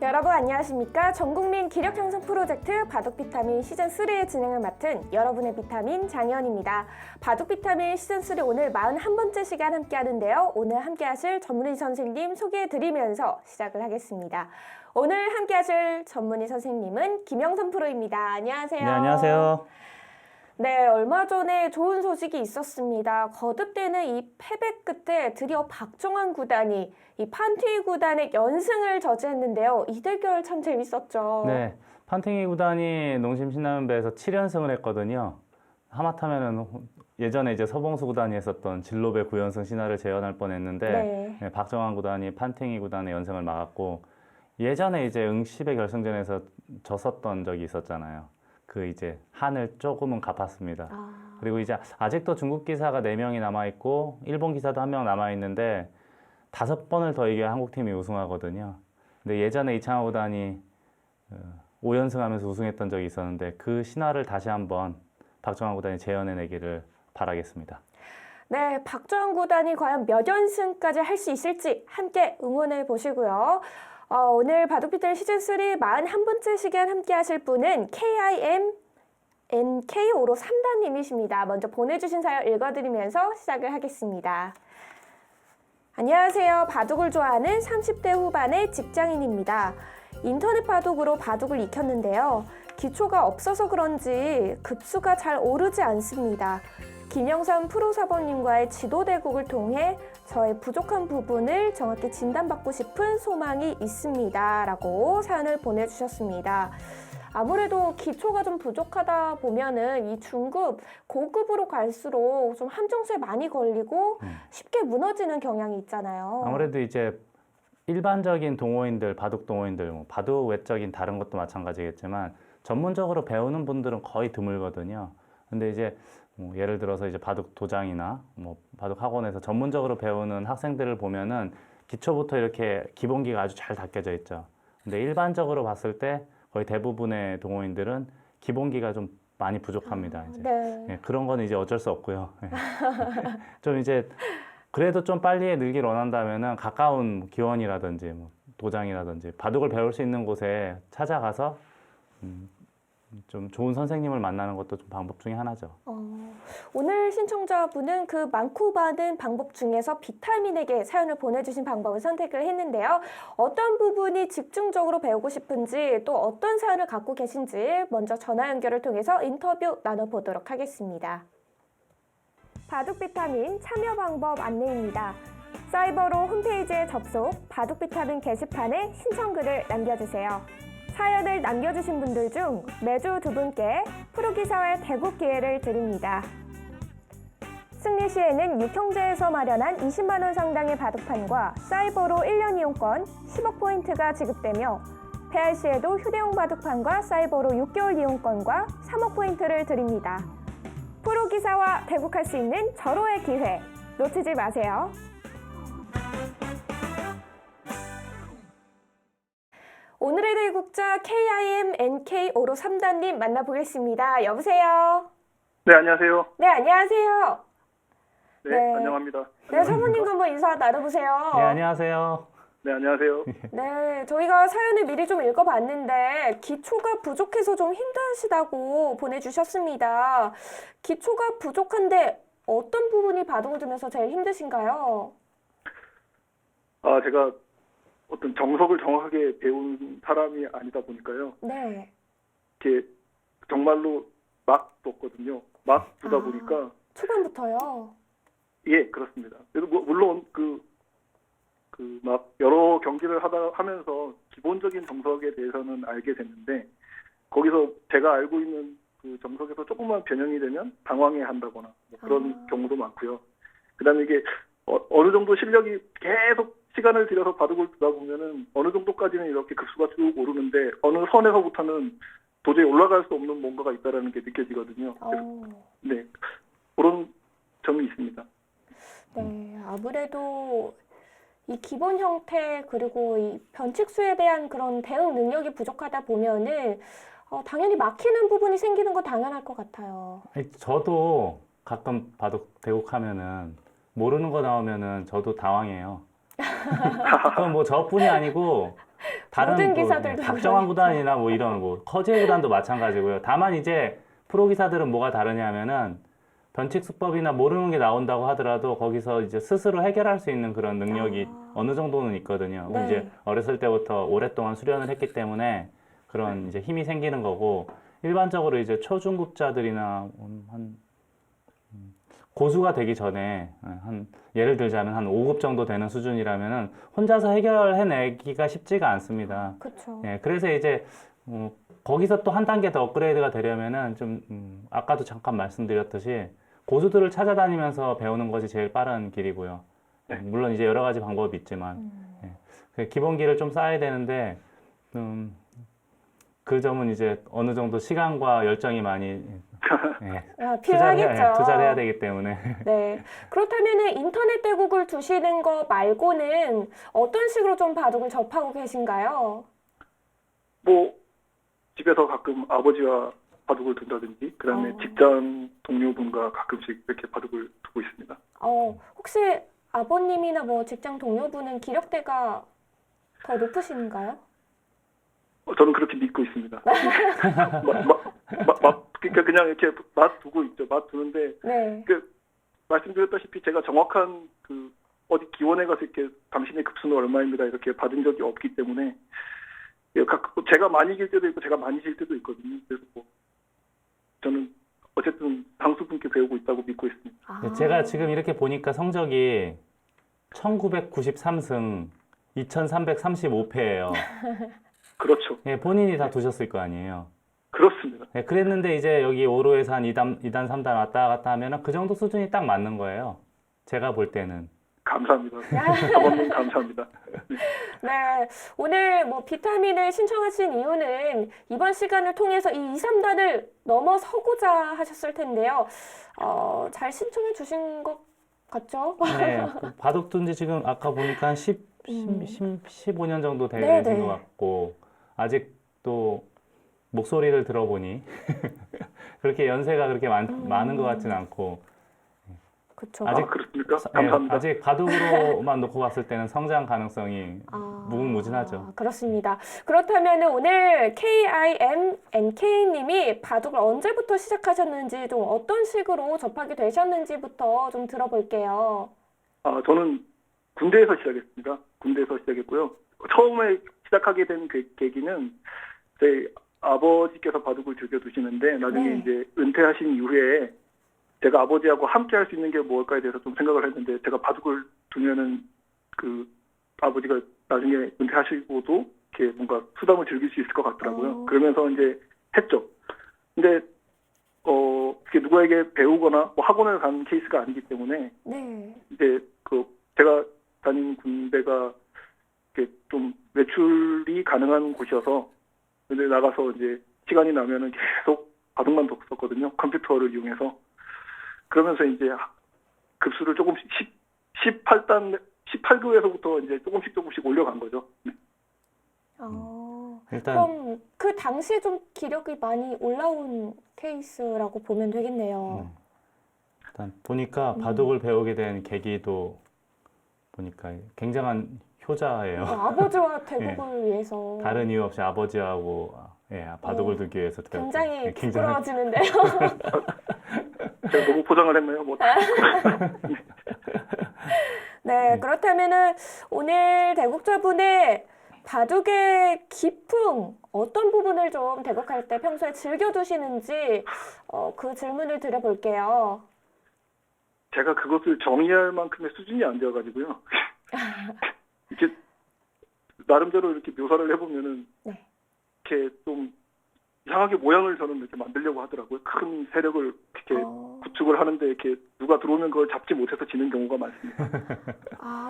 여러분 안녕하십니까? 전국민 기력 형성 프로젝트 바둑 비타민 시즌 3의 진행을 맡은 여러분의 비타민 장혜원입니다. 바둑 비타민 시즌 3 오늘 41번째 시간 함께 하는데요. 오늘 함께 하실 전문의 선생님 소개해 드리면서 시작을 하겠습니다. 오늘 함께 하실 전문의 선생님은 김영선 프로입니다. 안녕하세요. 네, 안녕하세요. 네, 얼마 전에 좋은 소식이 있었습니다. 거듭되는 이 패배 끝에 드디어 박정환 구단이 이 판테이 구단의 연승을 저지했는데요. 이 대결 참 재밌었죠. 네, 판팅이 구단이 농심 신라면배에서 7연승을 했거든요. 하마터면은 예전에 이제 서봉수 구단이 했었던 진로배 9연승 신화를 재현할 뻔했는데 네, 박정환 구단이 판팅이 구단의 연승을 막았고 예전에 이제 응시배 결승전에서 졌었던 적이 있었잖아요. 그 이제 한을 조금은 갚았습니다. 그리고 이제 아직도 중국 기사가 4명이 남아있고 일본 기사도 1명 남아있는데 5번을 더 이겨야 한국팀이 우승하거든요. 근데 예전에 이창호 구단이 5연승 하면서 우승했던 적이 있었는데 그 신화를 다시 한번 박정환 구단이 재현해내기를 바라겠습니다. 네, 박정환 구단이 과연 몇 연승까지 할 수 있을지 함께 응원해 보시고요. 오늘 바둑비틀 시즌3 41번째 시간 함께 하실 분은 KIMNK5로 3단님이십니다. 먼저 보내주신 사연 읽어드리면서 시작을 하겠습니다. 안녕하세요. 바둑을 좋아하는 30대 후반의 직장인입니다. 인터넷 바둑으로 바둑을 익혔는데요. 기초가 없어서 그런지 급수가 잘 오르지 않습니다. 김영선 프로사범님과의 지도 대국을 통해 저의 부족한 부분을 정확히 진단받고 싶은 소망이 있습니다. 라고 사연을 보내주셨습니다. 아무래도 기초가 좀 부족하다 보면은 이 중급, 고급으로 갈수록 좀 함정수에 많이 걸리고 쉽게 무너지는 경향이 있잖아요. 아무래도 이제 일반적인 동호인들, 바둑 동호인들, 바둑 외적인 다른 것도 마찬가지겠지만 전문적으로 배우는 분들은 거의 드물거든요. 근데 이제 예를 들어서 이제 바둑 도장이나 바둑 학원에서 전문적으로 배우는 학생들을 보면은 기초부터 이렇게 기본기가 아주 잘 닦여져 있죠. 근데 일반적으로 봤을 때 거의 대부분의 동호인들은 기본기가 좀 많이 부족합니다. 이제. 네. 예, 그런 건 이제 어쩔 수 없고요. 좀 이제 그래도 좀 빨리 늘길 원한다면은 가까운 기원이라든지 도장이라든지 바둑을 배울 수 있는 곳에 찾아가서 좀 좋은 선생님을 만나는 것도 좀 방법 중에 하나죠. 오늘 신청자분은 그 많고 많은 방법 중에서 비타민에게 사연을 보내주신 방법을 선택을 했는데요. 어떤 부분이 집중적으로 배우고 싶은지 또 어떤 사연을 갖고 계신지 먼저 전화 연결을 통해서 인터뷰 나눠보도록 하겠습니다. 바둑 비타민 참여 방법 안내입니다. 사이버로 홈페이지에 접속, 바둑 비타민 게시판에 신청글을 남겨주세요. 사연을 남겨주신 분들 중 매주 2분께 프로기사회 대국 기회를 드립니다. 승리 시에는 육형제에서 마련한 20만 원 상당의 바둑판과 사이버로 1년 이용권 10억 포인트가 지급되며 패할 시에도 휴대용 바둑판과 사이버로 6개월 이용권과 3억 포인트를 드립니다. 프로기사와 대국할 수 있는 절호의 기회 놓치지 마세요. 오늘의 대국자 KIMNK5로 3단님 만나보겠습니다. 여보세요? 네, 안녕하세요. 네, 안녕하세요. 네, 네. 안녕합니다. 네, 사모님과 한번 인사 나눠보세요. 네, 안녕하세요. 네, 안녕하세요. 네, 저희가 사연을 미리 좀 읽어봤는데 기초가 부족해서 좀 힘드시다고 보내주셨습니다. 기초가 부족한데 어떤 부분이 바둑을 두면서 제일 힘드신가요? 제가 어떤 정석을 정확하게 배운 사람이 아니다 보니까요. 네. 이렇게 정말로 막 뒀거든요. 막 두다 보니까 초반부터요? 예, 그렇습니다. 그래도 물론 막 여러 경기를 하면서 기본적인 정석에 대해서는 알게 됐는데 거기서 제가 알고 있는 그 정석에서 조금만 변형이 되면 당황해 한다거나 그런 경우도 많고요. 그다음에 이게 어느 정도 실력이 계속 시간을 들여서 바둑을 두다 보면은 어느 정도까지는 이렇게 급수가 쭉 오르는데 어느 선에서부터는 도저히 올라갈 수 없는 뭔가가 있다라는 게 느껴지거든요. 네, 그런 점이 있습니다. 네, 아무래도 이 기본 형태 그리고 이 변칙수에 대한 그런 대응 능력이 부족하다 보면은 당연히 막히는 부분이 생기는 건 당연할 것 같아요. 저도 가끔 바둑 대국하면은 모르는 거 나오면은 저도 당황해요. 그건 뭐 저뿐이 아니고 다른 모든 뭐, 기사들도 박정환 그러니까. 구단이나 뭐 이런 뭐 커지의 구단도 마찬가지고요. 다만 이제 프로 기사들은 뭐가 다르냐면은 변칙 수법이나 모르는 게 나온다고 하더라도 거기서 이제 스스로 해결할 수 있는 그런 능력이 어느 정도는 있거든요. 네. 이제 어렸을 때부터 오랫동안 수련을 했기 때문에 그런 이제 힘이 생기는 거고 일반적으로 이제 초중급자들이나 한 고수가 되기 전에 한 예를 들자면 한 5급 정도 되는 수준이라면은 혼자서 해결해내기가 쉽지가 않습니다. 그렇죠. 예, 그래서 이제 거기서 또 한 단계 더 업그레이드가 되려면은 좀 아까도 잠깐 말씀드렸듯이 고수들을 찾아다니면서 배우는 것이 제일 빠른 길이고요. 물론 이제 여러 가지 방법이 있지만 그 기본기를 좀 쌓아야 되는데 그 점은 이제 어느 정도 시간과 열정이 많이 필요하겠죠. 투자를 해야 되기 때문에. 네. 그렇다면은 인터넷 대국을 두시는 거 말고는 어떤 식으로 좀 바둑을 접하고 계신가요? 뭐 집에서 가끔 아버지와 바둑을 둔다든지 그다음에 직장 동료분과 가끔씩 이렇게 바둑을 두고 있습니다. 혹시 아버님이나 뭐 직장 동료분은 기력대가 더 높으신가요? 저는 그렇게 믿고 있습니다. 그러니까 그냥 이렇게 맛 두고 있죠. 맛 두는데 네. 말씀드렸다시피 제가 정확한 그 어디 기원에 가서 이렇게 당신의 급수는 얼마입니다 이렇게 받은 적이 없기 때문에 제가 많이 이길 때도 있고 제가 많이 질 때도 있거든요. 그래서 뭐 저는 어쨌든 상수분께 배우고 있다고 믿고 있습니다. 제가 지금 이렇게 보니까 성적이 1993승 2335패예요. 그렇죠. 예, 본인이 다 두셨을 거 아니에요. 그렇습니다. 네, 그랬는데 이제 여기 오로에서 한 2단, 3단 왔다 갔다 하면은 그 정도 수준이 딱 맞는 거예요. 제가 볼 때는. 감사합니다. 사모님 감사합니다. 네. 오늘 뭐 비타민을 신청하신 이유는 이번 시간을 통해서 이 2, 3단을 넘어서고자 하셨을 텐데요. 잘 신청해 주신 것 같죠? 네. 바둑 둔지 지금 아까 보니까 한 15년 정도 네, 되신 네. 것 같고 아직 또 목소리를 들어보니 그렇게 연세가 그렇게 많은 것 같진 않고 그쵸. 아직 그렇습니까? 감사합니다. 아직 바둑으로만 놓고 봤을 때는 성장 가능성이 무궁무진하죠. 그렇습니다. 그렇다면 오늘 KIMNK님이 바둑을 언제부터 시작하셨는지 좀 어떤 식으로 접하게 되셨는지부터 좀 들어볼게요. 저는 군대에서 시작했습니다. 군대에서 시작했고요. 처음에 시작하게 된 계기는 제 아버지께서 바둑을 즐겨두시는데 나중에 네. 이제 은퇴하신 이후에 제가 아버지하고 함께 할 수 있는 게 뭘까에 대해서 좀 생각을 했는데 제가 바둑을 두면은 그 아버지가 나중에 은퇴하시고도 이렇게 뭔가 수당을 즐길 수 있을 것 같더라고요. 그러면서 이제 했죠. 근데 이렇게 누구에게 배우거나 뭐 학원을 간 케이스가 아니기 때문에 네. 이제 제가 다닌 군대가 이렇게 좀 외출이 가능한 곳이어서 근데 나가서 이제 시간이 나면은 계속 바둑만 뒀었거든요. 컴퓨터를 이용해서. 그러면서 이제 급수를 조금씩 18급에서부터 이제 조금씩 올려간 거죠. 네. 일단 그럼 그 당시에 좀 기력이 많이 올라온 케이스라고 보면 되겠네요. 일단 보니까 바둑을 배우게 된 계기도 보니까 굉장한 효자예요. 아버지와 대국을 위해서. 다른 이유 없이 아버지하고 바둑을 두기 위해서 굉장히 부끄러워지는데요. 제가 너무 포장을 했나요? 뭐. 네, 그렇다면은 오늘 대국자분의 바둑의 기풍 어떤 부분을 좀 대국할 때 평소에 즐겨두시는지 그 질문을 드려볼게요. 제가 그것을 정의할 만큼의 수준이 안 되어가지고요. 이렇게 나름대로 이렇게 묘사를 해보면은 네. 이렇게 좀 이상하게 모양을 저는 이렇게 만들려고 하더라고요. 큰 세력을 이렇게 구축을 하는데 이렇게 누가 들어오면 그걸 잡지 못해서 지는 경우가 많습니다.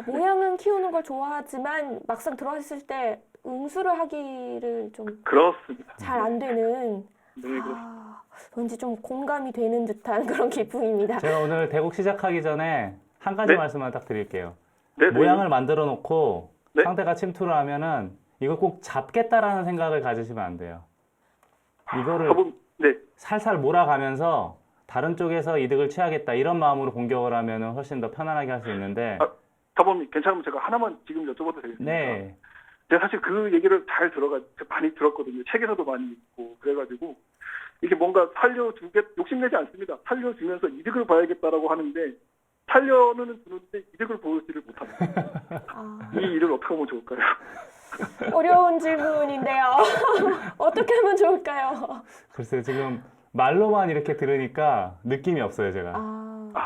모양은 키우는 걸 좋아하지만 막상 들어왔을 때 응수를 하기를 좀 그렇습니다. 잘 안 되는. 네, 그렇습니다. 왠지 좀 공감이 되는 듯한 그런 기분입니다. 제가 오늘 대국 시작하기 전에 한 가지 네? 말씀만 딱 드릴게요. 네, 모양을 만들어 놓고 네? 상대가 침투를 하면은 이걸 꼭 잡겠다라는 생각을 가지시면 안 돼요. 이거를 네. 살살 몰아가면서 다른 쪽에서 이득을 취하겠다 이런 마음으로 공격을 하면 훨씬 더 편안하게 할 수 있는데 사범님 괜찮으면 제가 하나만 지금 여쭤봐도 되겠습니까? 네. 제가 사실 그 얘기를 많이 들었거든요. 책에서도 많이 읽고 그래가지고 이게 뭔가 욕심내지 않습니다. 살려주면서 이득을 봐야겠다라고 하는데 살려는 주는데 이득을 보지를 못합니다. 아, 이 일을 어떻게 하면 좋을까요? 어려운 질문인데요. 어떻게 하면 좋을까요? 글쎄요, 지금 말로만 이렇게 들으니까 느낌이 없어요, 제가.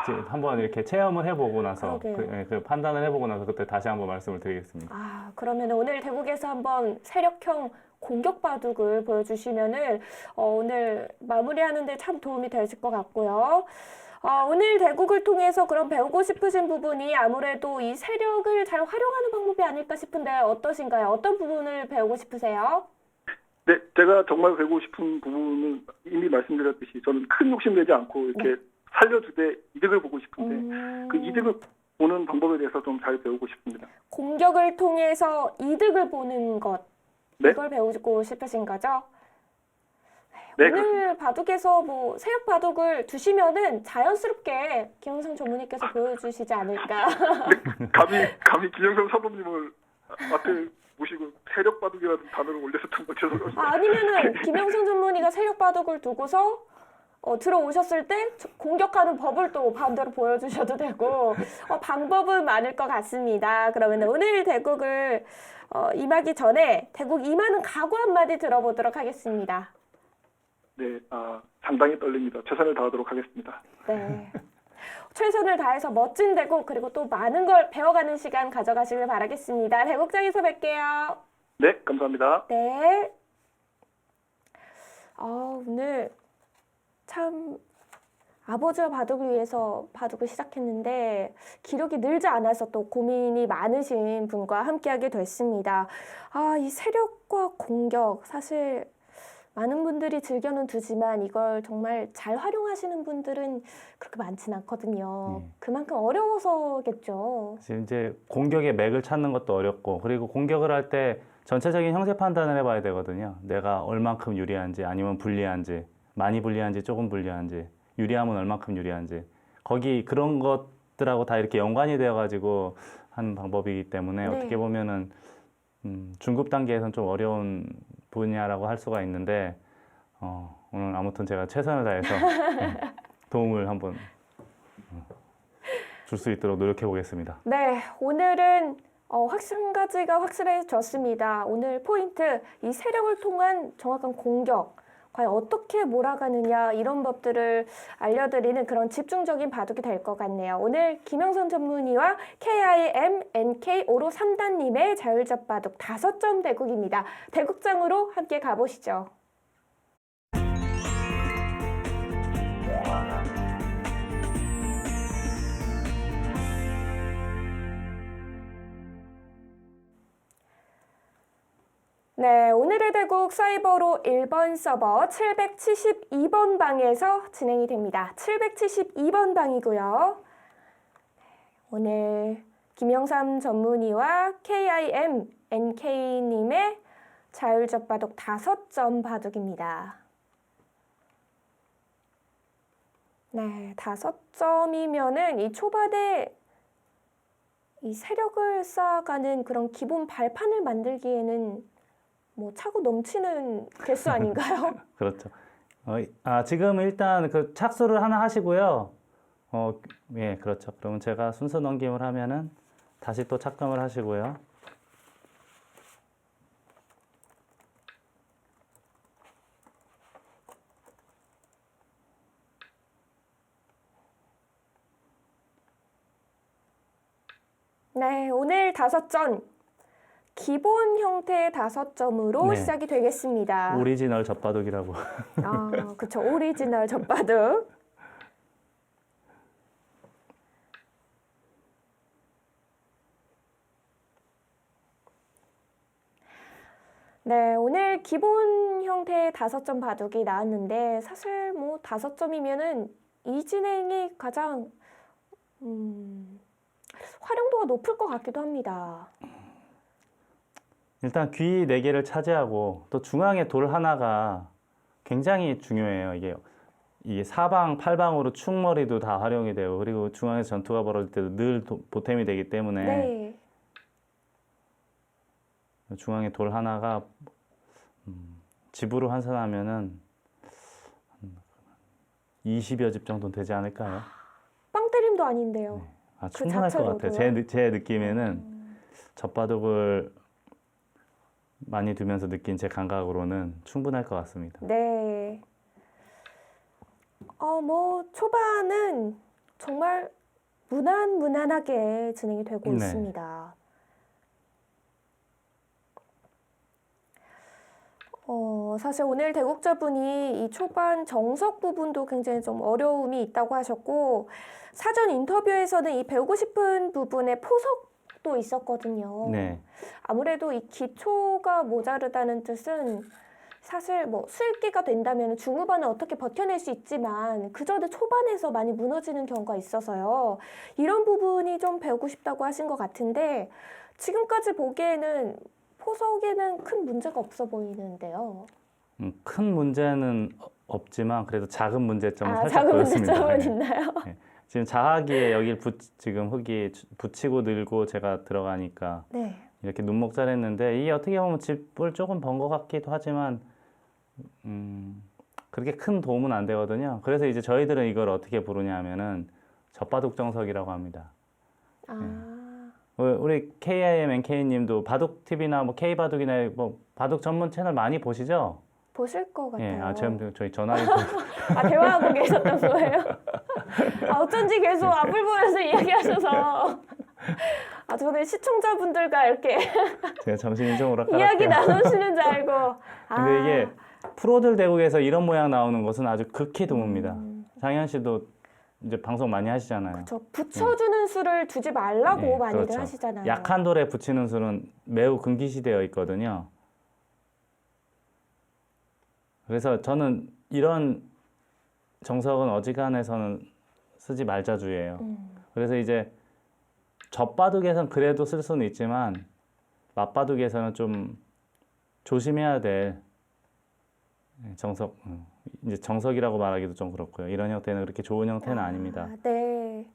지금 한번 이렇게 체험을 해보고 나서 그 판단을 해보고 나서 그때 다시 한번 말씀을 드리겠습니다. 그러면 오늘 대국에서 한번 세력형 공격 바둑을 보여주시면은 오늘 마무리하는데 참 도움이 되실 것 같고요. 오늘 대국을 통해서 그럼 배우고 싶으신 부분이 아무래도 이 세력을 잘 활용하는 방법이 아닐까 싶은데 어떠신가요? 어떤 부분을 배우고 싶으세요? 네, 제가 정말 배우고 싶은 부분은 이미 말씀드렸듯이 저는 큰 욕심 내지 않고 이렇게 살려주되 이득을 보고 싶은데 그 이득을 보는 방법에 대해서 좀 잘 배우고 싶습니다. 공격을 통해서 이득을 보는 것, 네? 이걸 배우고 싶으신 거죠? 네, 오늘 바둑에서 뭐 세력 바둑을 두시면은 자연스럽게 김영상 전문의께서 보여주시지 않을까. 감히 김영삼 사범님을 앞에 모시고 세력 바둑이라는 단어를 올렸었던 거 죄송합니다. 아니면은 김영상 전문의가 세력 바둑을 두고서 들어오셨을 때 공격하는 법을 또 반대로 보여주셔도 되고 방법은 많을 것 같습니다. 그러면 오늘 대국을 임하기 전에 대국 임하는 각오 한마디 들어보도록 하겠습니다. 네, 상당히 떨립니다. 최선을 다하도록 하겠습니다. 네. 최선을 다해서 멋진 대국 그리고 또 많은 걸 배워가는 시간 가져가시길 바라겠습니다. 대국장에서 뵐게요. 네, 감사합니다. 네. 오늘 참 아버지와 바둑을 위해서 바둑을 시작했는데 기록이 늘지 않아서 또 고민이 많으신 분과 함께하게 됐습니다. 이 세력과 공격 사실 많은 분들이 즐겨는 두지만 이걸 정말 잘 활용하시는 분들은 그렇게 많지는 않거든요. 그만큼 어려워서겠죠. 지금 이제 공격의 맥을 찾는 것도 어렵고 그리고 공격을 할 때 전체적인 형세 판단을 해봐야 되거든요. 내가 얼만큼 유리한지 아니면 불리한지 많이 불리한지 조금 불리한지 유리하면 얼만큼 유리한지 거기 그런 것들하고 다 이렇게 연관이 되어가지고 하는 방법이기 때문에 네. 어떻게 보면은 중급 단계에서는 좀 어려운 분야라고 할 수가 있는데 오늘 아무튼 제가 최선을 다해서 도움을 한번 줄 수 있도록 노력해 보겠습니다. 네, 오늘은 한 가지가 확실해졌습니다. 오늘 포인트, 이 세력을 통한 정확한 공격, 과연 어떻게 몰아가느냐 이런 법들을 알려드리는 그런 집중적인 바둑이 될 것 같네요. 오늘 김영선 전문의와 KIM NK 5로 3단님의 자율적 바둑 5점 대국입니다. 대국장으로 함께 가보시죠. 네, 오늘의 대국 사이버로 1번 서버 772번 방에서 진행이 됩니다. 772번 방이고요. 오늘 김영삼 전문의와 KIM NK님의 자율적 바둑 5점 바둑입니다. 네, 5점이면은 이 초반에 이 세력을 쌓아가는 그런 기본 발판을 만들기에는 뭐 차고 넘치는 개수 아닌가요? 그렇죠. 지금 일단 그 착수를 하나 하시고요. 예, 그렇죠. 그러면 제가 순서 넘김을 하면은 다시 또 착금을 하시고요. 네, 오늘 5점. 기본 형태의 5점으로 네. 시작이 되겠습니다. 오리지널 젖바둑이라고. 그쵸. 오리지널 젖바둑. 네, 오늘 기본 형태의 5점 바둑이 나왔는데 사실 뭐 5점이면은 이 진행이 가장 활용도가 높을 것 같기도 합니다. 일단 귀 4개를 차지하고 또 중앙에 돌 하나가 굉장히 중요해요. 이게 사방, 팔방으로 충머리도 다 활용이 되고 그리고 중앙에서 전투가 벌어질 때도 늘 보탬이 되기 때문에 네. 중앙에 돌 하나가 집으로 환산하면은 20여 집 정도 되지 않을까요? 빵 때림도 아닌데요. 네. 아, 그 충분할 것 같아요. 자체로도요? 제 느낌에는 젖바둑을 많이 두면서 느낀 제 감각으로는 충분할 것 같습니다. 네. 뭐 초반은 정말 무난무난하게 진행이 되고 네. 있습니다. 사실 오늘 대국자분이 이 초반 정석 부분도 굉장히 좀 어려움이 있다고 하셨고, 사전 인터뷰에서는 이 배우고 싶은 부분에 포석도 있었거든요. 네. 아무래도 이 기초가 모자르다는 뜻은 사실 뭐 수익기가 된다면 중후반은 어떻게 버텨낼 수 있지만 그저도 초반에서 많이 무너지는 경우가 있어서요. 이런 부분이 좀 배우고 싶다고 하신 것 같은데 지금까지 보기에는 포석에는 큰 문제가 없어 보이는데요. 큰 문제는 없지만 그래도 작은 문제점은 살짝 작은 보였습니다. 문제점은 네. 있나요? 네. 지금 자하기에 여기를 지금 흙이 붙이고 늘고 제가 들어가니까 네. 이렇게 눈목잘 했는데 이게 어떻게 보면 집을 조금 번 것 같기도 하지만 그렇게 큰 도움은 안 되거든요. 그래서 이제 저희들은 이걸 어떻게 부르냐 하면은 젖바둑 정석이라고 합니다. 우리 KIM NK님도 바둑TV나 뭐 K바둑이나 뭐 바둑 전문 채널 많이 보시죠? 보실 것 예, 같아요. 지금 저희 전화기 대화하고 계셨던 거예요? 어쩐지 계속 앞을 보면서 이야기하셔서 저는 시청자분들과 이렇게 제가 정신이 좀 오락가락해요. 이야기 나누시는 줄 알고. 근데 이게 프로들 대국에서 이런 모양 나오는 것은 아주 극히 드뭅니다. 장현 씨도 이제 방송 많이 하시잖아요. 저 붙여주는 수를 두지 말라고 예, 많이들 그렇죠. 하시잖아요. 약한 돌에 붙이는 수는 매우 금기시되어 있거든요. 그래서 저는 이런 정석은 어지간해서는 쓰지 말자주의예요. 그래서 이제 젖바둑에선 그래도 쓸 수는 있지만 맞바둑에서는 좀 조심해야 될 정석, 이제 정석이라고 말하기도 좀 그렇고요. 이런 형태는 그렇게 좋은 형태는 아닙니다. 네.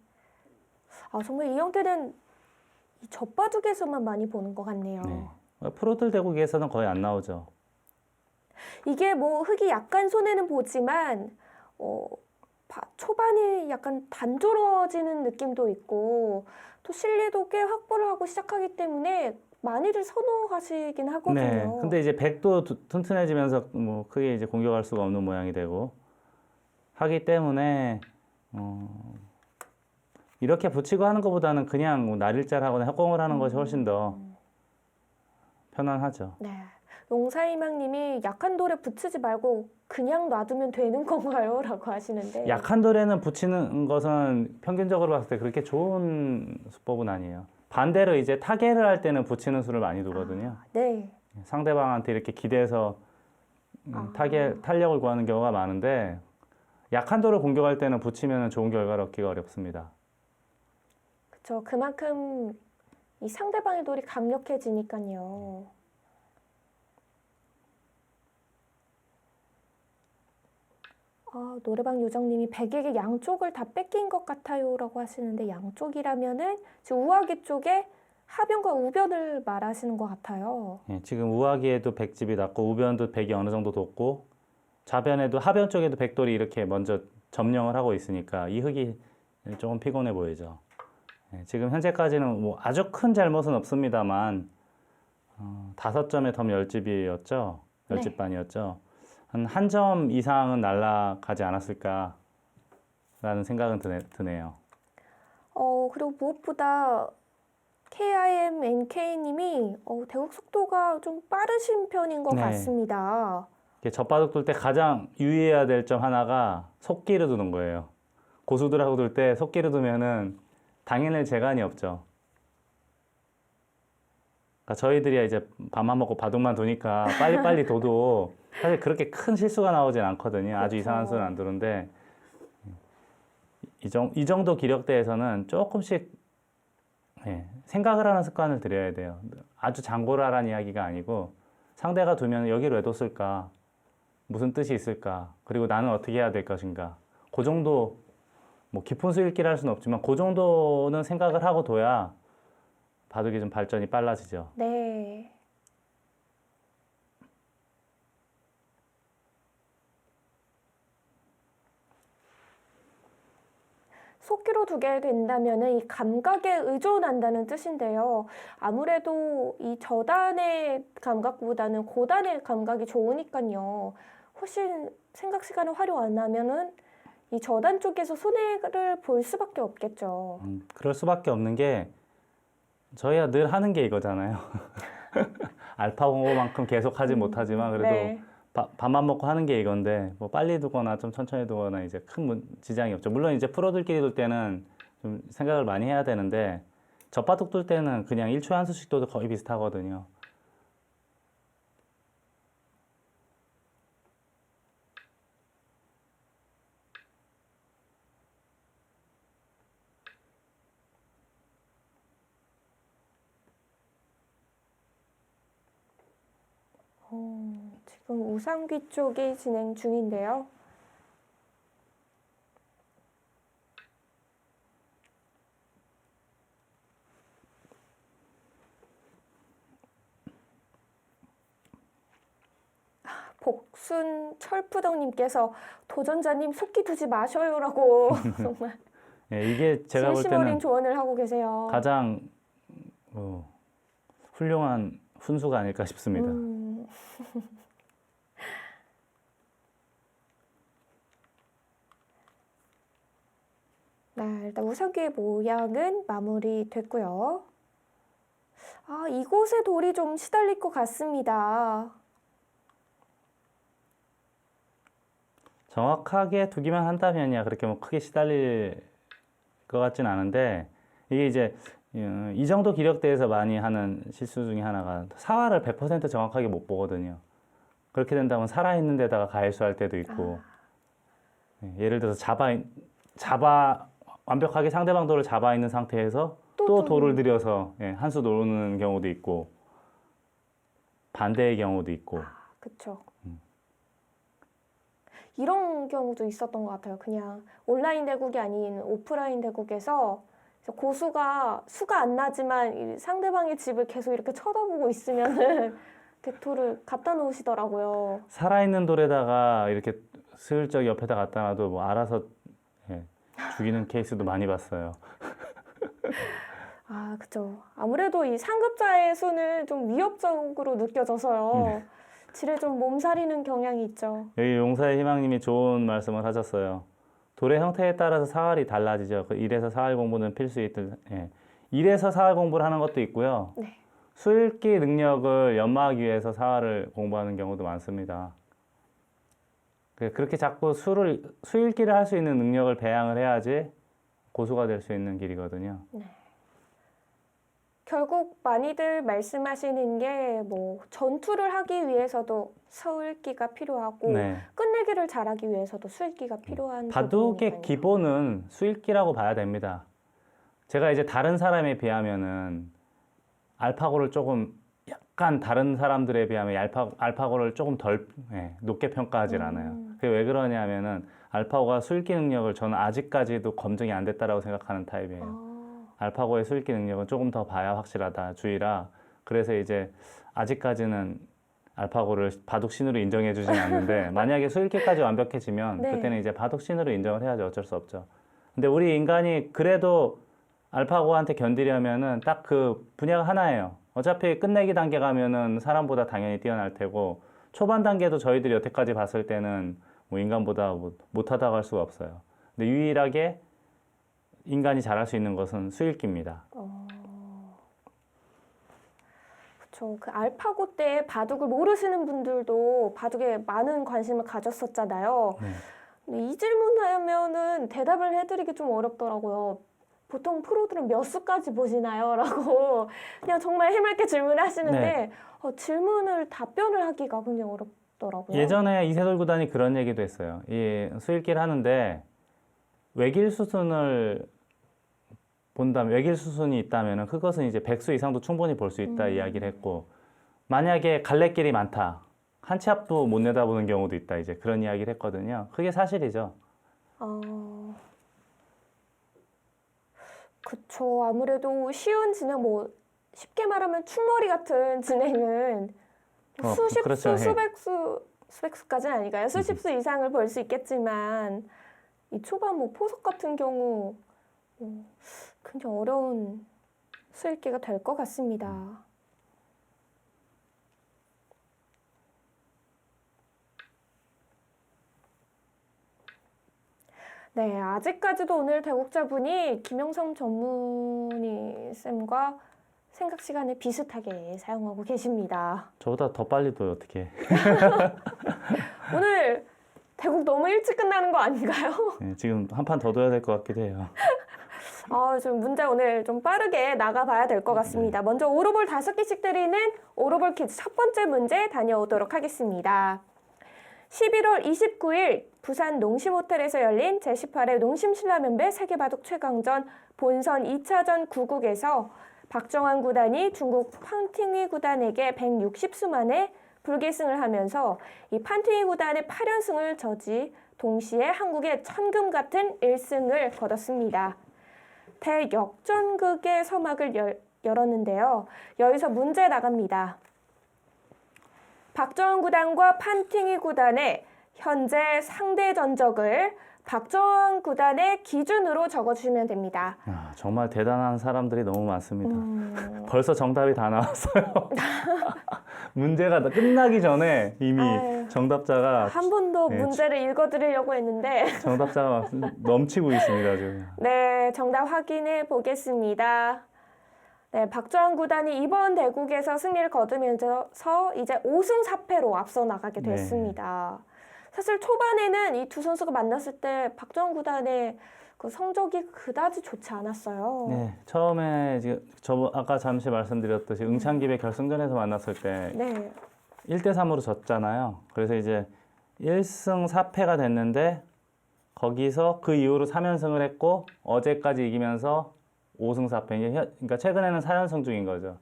정말 이 형태는 이 젖바둑에서만 많이 보는 것 같네요. 네. 프로들 대국에서는 거의 안 나오죠. 이게 뭐 흙이 약간 손해는 보지만 초반에 약간 단조로워지는 느낌도 있고 또 실리도 꽤 확보를 하고 시작하기 때문에 많이들 선호하시긴 하거든요. 네. 근데 이제 백도 튼튼해지면서 뭐 크게 이제 공격할 수가 없는 모양이 되고 하기 때문에 이렇게 붙이고 하는 것보다는 그냥 뭐 날일자를 하거나 협공을 하는 것이 훨씬 더 편안하죠. 네. 용사희망님이 약한 돌에 붙이지 말고 그냥 놔두면 되는 건가요? 라고 하시는데. 약한 돌에는 붙이는 것은 평균적으로 봤을 때 그렇게 좋은 수법은 아니에요. 반대로 이제 타개를 할 때는 붙이는 수를 많이 두거든요. 네. 상대방한테 이렇게 기대서 탄력을 구하는 경우가 많은데 약한 돌을 공격할 때는 붙이면 좋은 결과를 얻기가 어렵습니다. 그렇죠. 그만큼 이 상대방의 돌이 강력해지니까요. 노래방 요정님이 백에게 양쪽을 다 뺏긴 것 같아요 라고 하시는데 양쪽이라면은 지금 우아기 쪽에 하변과 우변을 말하시는 것 같아요. 예, 지금 우아기에도 백집이 났고 우변도 백이 어느 정도 돋고 좌변에도 하변 쪽에도 백돌이 이렇게 먼저 점령을 하고 있으니까 이 흙이 조금 피곤해 보이죠. 예, 지금 현재까지는 뭐 아주 큰 잘못은 없습니다만 5점의 덤 10집이었죠. 10집 반이었죠. 한 점 이상은 날아가지 않았을까라는 생각은 드네요. 그리고 무엇보다 KIM NK님이 대국 속도가 좀 빠르신 편인 것 네. 같습니다. 젖바둑 둘 때 가장 유의해야 될 점 하나가 속기를 두는 거예요. 고수들하고 둘 때 속기를 두면은 당해낼 재간이 없죠. 그러니까 저희들이 이제 밥만 먹고 바둑만 두니까 빨리빨리 둬도 사실 그렇게 큰 실수가 나오진 않거든요. 아주 이상한 수는 안 두는데 이 정도 기력대에서는 조금씩 생각을 하는 습관을 들여야 돼요. 아주 장고를 하라는 이야기가 아니고 상대가 두면 여기를 왜 뒀을까? 무슨 뜻이 있을까? 그리고 나는 어떻게 해야 될 것인가? 그 정도 뭐 깊은 수익기를 할 수는 없지만 그 정도는 생각을 하고 둬야 바둑이 좀 발전이 빨라지죠. 네. 속기로 두게 된다면은 이 감각에 의존한다는 뜻인데요. 아무래도 이 저단의 감각보다는 고단의 감각이 좋으니까요. 훨씬 생각 시간을 활용 안 하면은 이 저단 쪽에서 손해를 볼 수밖에 없겠죠. 그럴 수밖에 없는 게 저희가 늘 하는 게 이거잖아요. 알파고만큼 계속 하지 못하지만 그래도 네. 밥만 먹고 하는 게 이건데 뭐 빨리 두거나 좀 천천히 두거나 이제 큰 지장이 없죠. 물론 이제 프로들끼리 둘 때는 좀 생각을 많이 해야 되는데 젖바둑 둘 때는 그냥 1초에 한 수씩 둬도 거의 비슷하거든요. 지금 우상귀 쪽이 진행 중인데요. 복순 철푸덕님께서 도전자님 속기 두지 마셔요라고 정말 예, 이게 제가 볼 진심 어린 때는 조언을 하고 계세요. 가장 훌륭한 훈수가 아닐까 싶습니다. 네, 일단 우상귀의 모양은 마무리됐고요. 아, 이곳에 돌이 좀 시달릴 것 같습니다. 정확하게 두기만 한다면야 그렇게 뭐 크게 시달릴 것 같진 않은데 이게 이제 이 정도 기력대에서 많이 하는 실수 중에 하나가 사활을 100% 정확하게 못 보거든요. 그렇게 된다면 살아있는 데다가 가해수할 때도 있고 예를 들어서 완벽하게 상대방 돌을 잡아 있는 상태에서 또 돌을 들여서 한 수 놓는 경우도 있고 반대의 경우도 있고 그렇죠. 이런 경우도 있었던 것 같아요. 그냥 온라인 대국이 아닌 오프라인 대국에서 고수가 수가 안 나지만 이 상대방의 집을 계속 이렇게 쳐다보고 있으면은 돌을 갖다 놓으시더라고요. 살아있는 돌에다가 이렇게 슬쩍 옆에다 갖다 놔도 뭐 알아서 죽이는 케이스도 많이 봤어요. 아, 그죠. 아무래도 이 상급자의 수는 좀 위협적으로 느껴져서요. 지레 좀 몸살이는 경향이 있죠. 여기 용사의 희망님이 좋은 말씀을 하셨어요. 돌의 형태에 따라서 사활이 달라지죠. 그 1에서 사활 공부는 필수이들. 1에서 사활 공부를 하는 것도 있고요. 네. 수읽기 능력을 연마하기 위해서 사활을 공부하는 경우도 많습니다. 그렇게 자꾸 수읽기를 할 수 있는 능력을 배양을 해야지 고수가 될 수 있는 길이거든요. 네. 결국 많이들 말씀하시는 게 뭐 전투를 하기 위해서도 수읽기가 필요하고 네. 끝내기를 잘하기 위해서도 수읽기가 필요한 바둑의 부분이니까요. 기본은 수읽기라고 봐야 됩니다. 제가 이제 다른 사람에 비하면은 알파고를 조금 약간 다른 사람들에 비하면 알파고를 조금 덜 높게 평가하질 않아요. 그게 왜 그러냐면은 알파고가 수읽기 능력을 저는 아직까지도 검증이 안 됐다라고 생각하는 타입이에요. 알파고의 수읽기 능력은 조금 더 봐야 확실하다 주의라. 그래서 이제 아직까지는 알파고를 바둑 신으로 인정해 주진 않는데 만약에 수읽기까지 완벽해지면 네. 그때는 이제 바둑 신으로 인정을 해야죠. 어쩔 수 없죠. 근데 우리 인간이 그래도 알파고한테 견디려면은 딱 그 분야가 하나예요. 어차피 끝내기 단계 가면은 사람보다 당연히 뛰어날 테고 초반 단계도 저희들이 여태까지 봤을 때는 뭐 인간보다 못하다고 할 수가 없어요. 근데 유일하게 인간이 잘할 수 있는 것은 수읽기입니다. 그렇죠. 그 알파고 때 바둑을 모르시는 분들도 바둑에 많은 관심을 가졌었잖아요. 네. 근데 이 질문하면은 대답을 해드리기 좀 어렵더라고요. 보통 프로들은 몇 수까지 보시나요? 라고 그냥 정말 해맑게 질문하시는데 네. 질문을 답변을 하기가 굉장히 어렵더라고요. 예전에 이세돌 구단이 그런 얘기도 했어요. 이 수읽기를 하는데 외길 수순을 본다면 외길 수순이 있다면 그것은 이제 100수 이상도 충분히 볼 수 있다 이야기를 했고 만약에 갈래길이 많다. 한 치 앞도 못 내다보는 경우도 있다. 이제 그런 이야기를 했거든요. 그게 사실이죠. 그쵸. 아무래도 쉬운 진행, 뭐, 쉽게 말하면 충머리 같은 진행은 수십 그렇죠. 수, 수백 수까지는 아니까요. 수십 수 이상을 볼 수 있겠지만, 이 초반 뭐 포석 같은 경우, 굉장히 어려운 수읽기가 될 것 같습니다. 네, 아직까지도 오늘 대국자분이 김영성 전문의 쌤과 생각 시간을 비슷하게 사용하고 계십니다. 저보다 더 빨리 둬요, 어떻게. 오늘 대국 너무 일찍 끝나는 거 아닌가요? 네, 지금 한 판 더 둬야 될 것 같기도 해요. 좀 문제 오늘 좀 빠르게 나가봐야 될 것 같습니다. 먼저 오로볼 5개씩 드리는 오로볼 퀴즈 첫 번째 문제 다녀오도록 하겠습니다. 11월 29일 부산 농심호텔에서 열린 제18회 농심신라면배 세계바둑 최강전 본선 2차전 9국에서 박정환 구단이 중국 판팅위 구단에게 160수 만에 불계승을 하면서 이 판팅위 구단의 8연승을 저지 동시에 한국의 천금 같은 1승을 거뒀습니다. 대역전극의 서막을 열었는데요. 여기서 문제 나갑니다. 박정환 구단과 판팅위 구단의 현재 상대 전적을 박정환 구단의 기준으로 적어주시면 됩니다. 정말 대단한 사람들이 너무 많습니다. 벌써 정답이 다 나왔어요. 문제가 끝나기 전에 이미 정답자가 한 번도 네, 문제를 읽어드리려고 했는데 정답자가 막 넘치고 있습니다, 지금. 네, 정답 확인해 보겠습니다. 네, 박정환 구단이 이번 대국에서 승리를 거두면서 이제 5승 4패로 앞서 나가게 됐습니다. 사실 초반에는 이 두 선수가 만났을 때 박정환 구단의 그 성적이 그다지 좋지 않았어요. 네, 처음에 지금 아까 잠시 말씀드렸듯이 응창기배 결승전에서 만났을 때 네. 1대3으로 졌잖아요. 그래서 이제 1승 4패가 됐는데 거기서 그 이후로 3연승을 했고 어제까지 이기면서 5승 4패. 그러니까 최근에는 4연승 중인 거죠.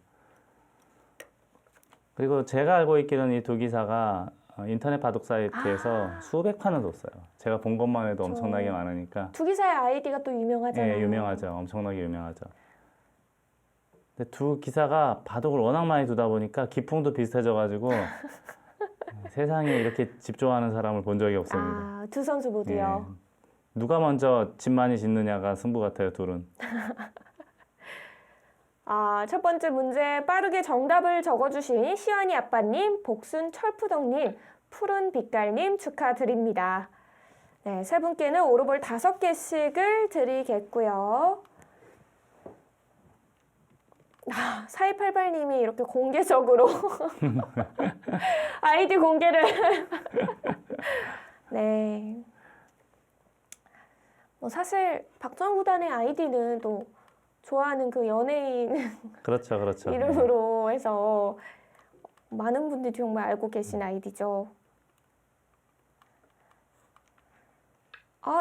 그리고 제가 알고 있기로는 이 두 기사가 인터넷 바둑 사이트에서 수백 판을 뒀어요. 제가 본 것만 해도 엄청나게 많으니까. 두 기사의 아이디가 또 유명하잖아요. 네, 유명하죠. 엄청나게 유명하죠. 근데 두 기사가 바둑을 워낙 많이 두다 보니까 기풍도 비슷해져가지고 세상에 이렇게 집 좋아하는 사람을 본 적이 없습니다. 두 선수 모두요. 네. 누가 먼저 집 많이 짓느냐가 승부 같아요, 둘은. 첫 번째 문제 빠르게 정답을 적어주신 시환이 아빠님, 복순 철푸덕님, 푸른 빛깔님 축하드립니다. 네, 세 분께는 오로볼 5개씩을 드리겠고요. 4288님이 이렇게 공개적으로 아이디 공개를 네. 사실 박정환 구단의 아이디는 또 좋아하는 그 연예인 그렇죠, 그렇죠. 이름으로 해서 많은 분들이 정말 알고 계신 아이디죠.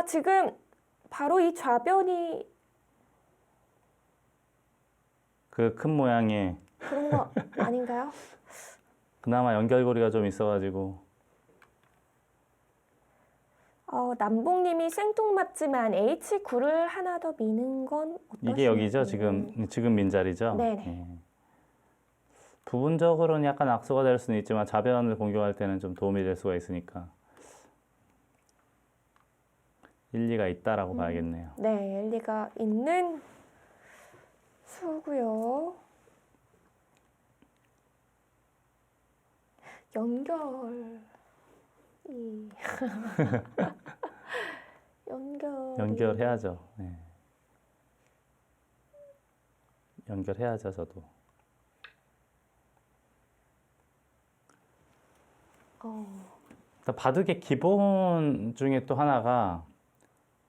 지금 바로 이 좌변이 그 큰 모양의 그런 거 아닌가요? 그나마 연결고리가 좀 있어가지고. 남봉님이 생뚱맞지만 H9를 하나 더 미는 건 어떠신가요? 이게 여기죠, 지금 민자리죠. 네네. 예. 부분적으로는 약간 악수가 될 수는 있지만 좌변을 공격할 때는 좀 도움이 될 수가 있으니까 일리가 있다라고 봐야겠네요. 네, 일리가 있는 수고요. 연결해야죠. 네. 연결해야죠, 저도. 바둑의 기본 중에 또 하나가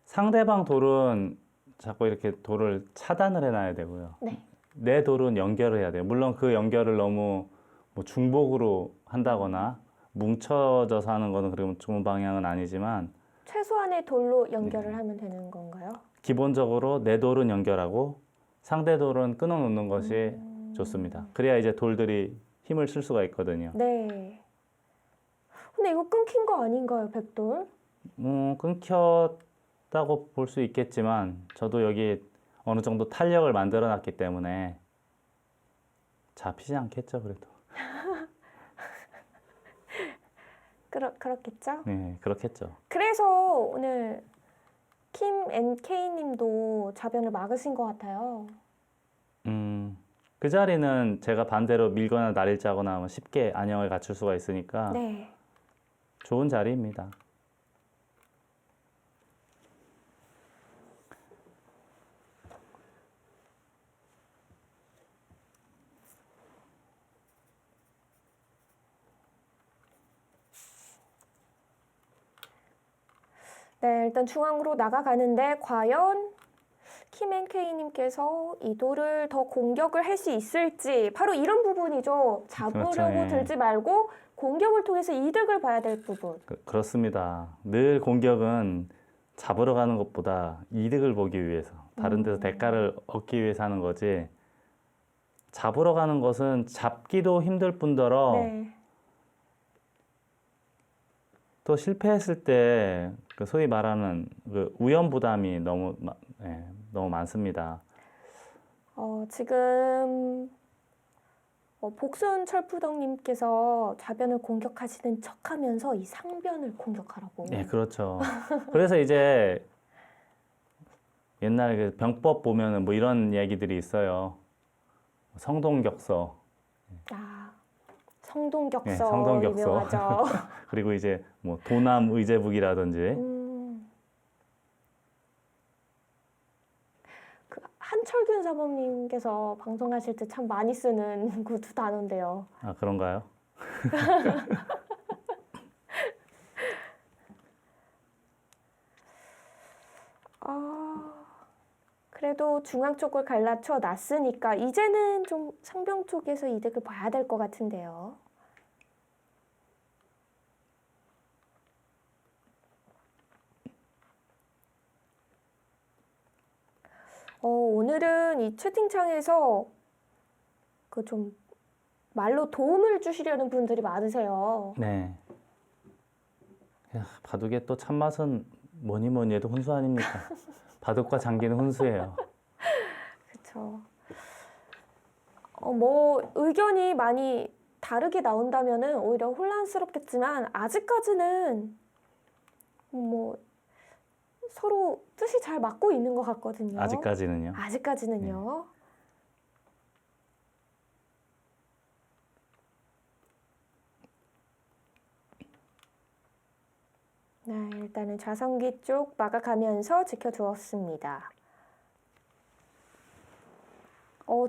상대방 돌은 자꾸 이렇게 돌을 차단을 해놔야 되고요. 네. 내 돌은 연결을 해야 돼요. 물론 그 연결을 너무 뭐 중복으로 한다거나 뭉쳐져서 하는 거는 그러면 좋은 방향은 아니지만 최소한의 돌로 연결을 하면 되는 건가요? 기본적으로 내 돌은 연결하고 상대 돌은 끊어놓는 것이 좋습니다. 그래야 이제 돌들이 힘을 쓸 수가 있거든요. 네. 근데 이거 끊긴 거 아닌가요, 백돌? 끊겼다고 볼 수 있겠지만 저도 여기 어느 정도 탄력을 만들어 놨기 때문에 잡히지 않겠죠, 그래도. 그렇겠죠? 네, 그렇겠죠. 그래서 오늘 킴 NK 님도 좌변을 막으신 것 같아요. 그 자리는 제가 반대로 밀거나 날일 짜거나 하면 쉽게 안형을 갖출 수가 있으니까 네. 좋은 자리입니다. 네, 일단 중앙으로 나가가는데 과연 킴 NK님께서 이 돌을 더 공격을 할 수 있을지 바로 이런 부분이죠. 잡으려고 그렇죠, 예. 들지 말고 공격을 통해서 이득을 봐야 될 부분. 그렇습니다. 늘 공격은 잡으러 가는 것보다 이득을 보기 위해서 다른 데서 대가를 얻기 위해서 하는 거지 잡으러 가는 것은 잡기도 힘들 뿐더러 네. 또 실패했을 때 그 소위 말하는 그 위험 부담이 너무 많습니다. 지금 복순 철푸덕님께서 좌변을 공격하시는 척하면서 이 상변을 공격하라고. 네, 그렇죠. 그래서 이제 옛날 그 병법 보면은 뭐 이런 얘기들이 있어요. 성동격서. 아, 성동격서, 네, 성동격서. 유명하죠. 그리고 이제 뭐 도남 의제북이라든지. 그 한철균 사범님께서 방송하실 때 참 많이 쓰는 그 두 단어인데요. 아, 그런가요? 그래도 중앙 쪽을 갈라쳐 놨으니까 이제는 좀 상병 쪽에서 이득을 봐야 될 것 같은데요. 오늘은 이 채팅창에서 그 좀 말로 도움을 주시려는 분들이 많으세요. 네. 야, 바둑의 또 참맛은 뭐니 뭐니 해도 훈수 아닙니까? 바둑과 장기는 훈수예요. 그렇죠. 뭐 의견이 많이 다르게 나온다면은 오히려 혼란스럽겠지만 아직까지는 뭐 서로 뜻이 잘 맞고 있는 것 같거든요. 아직까지는요. 아직까지는요. 네, 일단은 좌성기 쪽 막아가면서 지켜주었습니다.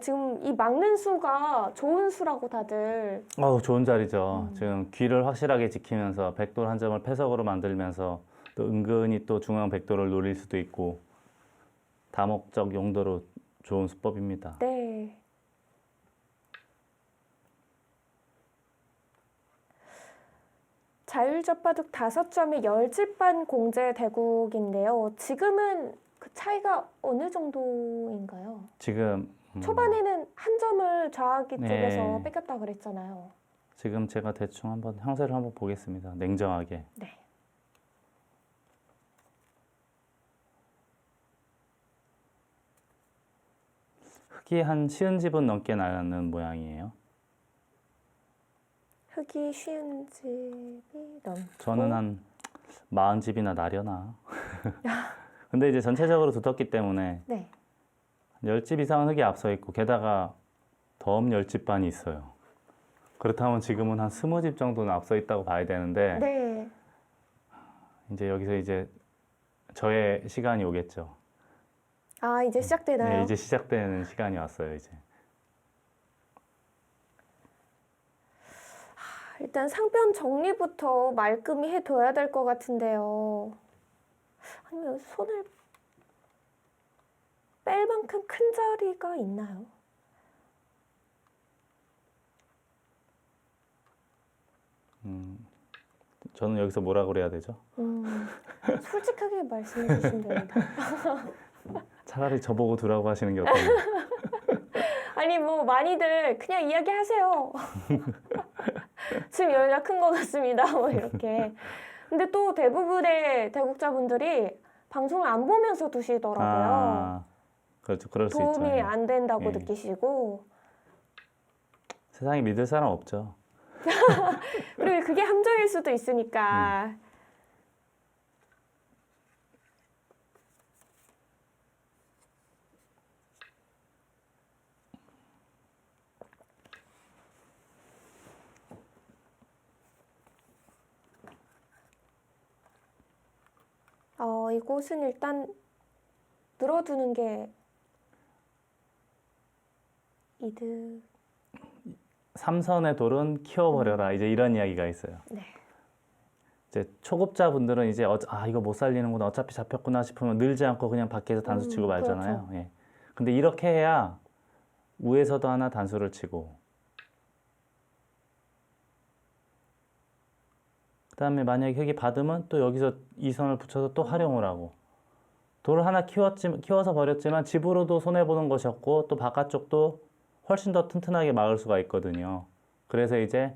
지금 이 막는 수가 좋은 수라고 다들. 좋은 자리죠. 지금 귀를 확실하게 지키면서 백돌 한 점을 패석으로 만들면서 또 은근히 또 중앙 백돌을 노릴 수도 있고 다목적 용도로 좋은 수법입니다. 네. 자율젖바둑 5점의 열집반 공제 대국인데요. 지금은 그 차이가 어느 정도인가요? 지금 초반에는 한 점을 좌하기 네. 쪽에서 뺏겼다 그랬잖아요. 지금 제가 대충 한번 형세를 한번 보겠습니다. 냉정하게. 네. 흙이 한 50집은 넘게 나는 모양이에요. 흙이 쉬운 집이 넘고. 저는 한 40집이나 나려나. 근데 이제 전체적으로 두텁기 때문에 네. 10집 이상은 흙이 앞서 있고 게다가 덤 10집반이 있어요. 그렇다면 지금은 한 20집 정도는 앞서 있다고 봐야 되는데 네. 이제 여기서 이제 저의 시간이 오겠죠. 아, 이제 시작되나요? 네, 이제 시작되는 시간이 왔어요, 이제. 일단 상변 정리부터 말끔히 해둬야 될 것 같은데요. 아니면 손을 뺄 만큼 큰 자리가 있나요? 저는 여기서 뭐라 그래야 되죠? 솔직하게 말씀해 주시면 됩니다. 차라리 저보고 두라고 하시는 게 어떤가요? 아니 뭐 많이들 그냥 이야기하세요. 지금 여기가 큰 것 같습니다. 뭐 이렇게. 근데 또 대부분의 대국자분들이 방송을 안 보면서 두시더라고요. 아, 그렇죠. 그럴 수 있죠. 도움이 예. 안 된다고 예. 느끼시고. 세상에 믿을 사람 없죠. 그리고 그게 함정일 수도 있으니까. 이곳은 일단 늘어두는 게 이득. 삼선의 돌은 키워버려라. 이제 이런 이야기가 있어요. 네. 이제 초급자분들은 이제 이거 못 살리는구나. 어차피 잡혔구나 싶으면 늘지 않고 그냥 밖에서 단수 치고 말잖아요. 그렇죠. 예. 근데 이렇게 해야 우에서도 하나 단수를 치고 그다음에 만약에 흙이 받으면 또 여기서 이 선을 붙여서 또 활용을 하고 돌을 하나 키워서 버렸지만 집으로도 손해보는 것이었고 또 바깥쪽도 훨씬 더 튼튼하게 막을 수가 있거든요. 그래서 이제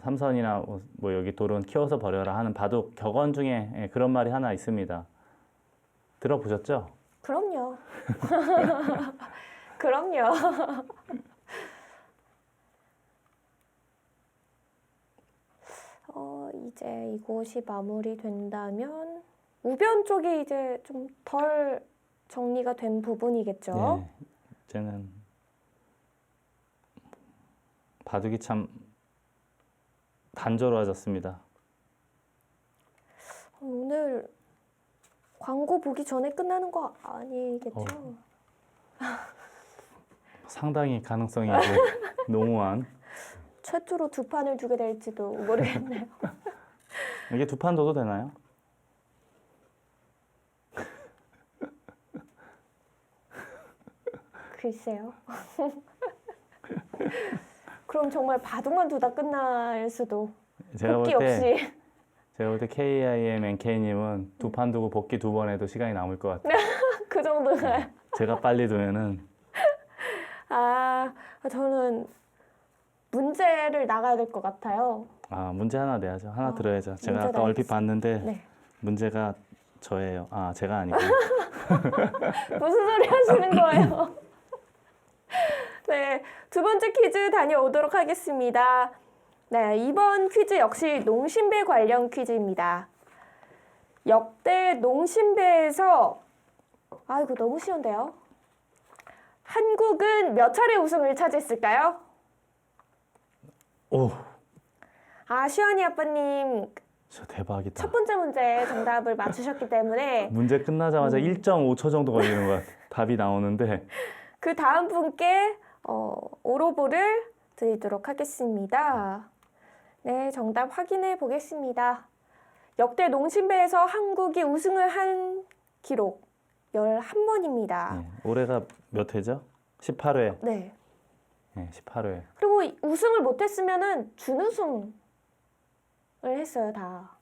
삼선이나 뭐 여기 돌은 키워서 버려라 하는 바둑 격언 중에 그런 말이 하나 있습니다. 들어보셨죠? 그럼요. 그럼요. 이제 이곳이 마무리된다면 우변 쪽이 이제 좀 덜 정리가 된 부분이겠죠. 네, 이제는 바둑이 참 단조로워졌습니다. 오늘 광고 보기 전에 끝나는 거 아니겠죠? 상당히 가능성이 이제 농후한. 최초로 두 판을 두게 될지도 모르겠네요. 이게 두 판 둬도 되나요? 글쎄요. 그럼 정말 바둑만 두다 끝날 수도. 복귀 없이. 제가 볼 때 KIMNK님은 두 판 두고 복귀 두 번 해도 시간이 남을 것 같아요. 그 정도가요? 제가 빨리 두면은 저는 문제를 나가야 될 것 같아요. 문제 하나 내야죠. 하나 들어야죠. 제가 문제 아까 얼핏 봤는데 네. 문제가 저예요. 제가 아니고. 무슨 소리 하시는 거예요? 네, 두 번째 퀴즈 다녀오도록 하겠습니다. 네, 이번 퀴즈 역시 농심배 관련 퀴즈입니다. 역대 농심배에서 이거 너무 쉬운데요. 한국은 몇 차례 우승을 차지했을까요? 오, 시원이 아빠님 진짜 대박이다. 첫 번째 문제 정답을 맞추셨기 때문에 문제 끝나자마자 1.5초 정도 걸리는 것 같아요. 답이 나오는데. 그 다음 분께 오로보를 드리도록 하겠습니다. 네, 정답 확인해 보겠습니다. 역대 농심배에서 한국이 우승을 한 기록 11번입니다. 네, 올해가 몇 회죠? 18회. 네. 네, 18회. 그리고 우승을 못했으면은 준우승을 했어요, 다.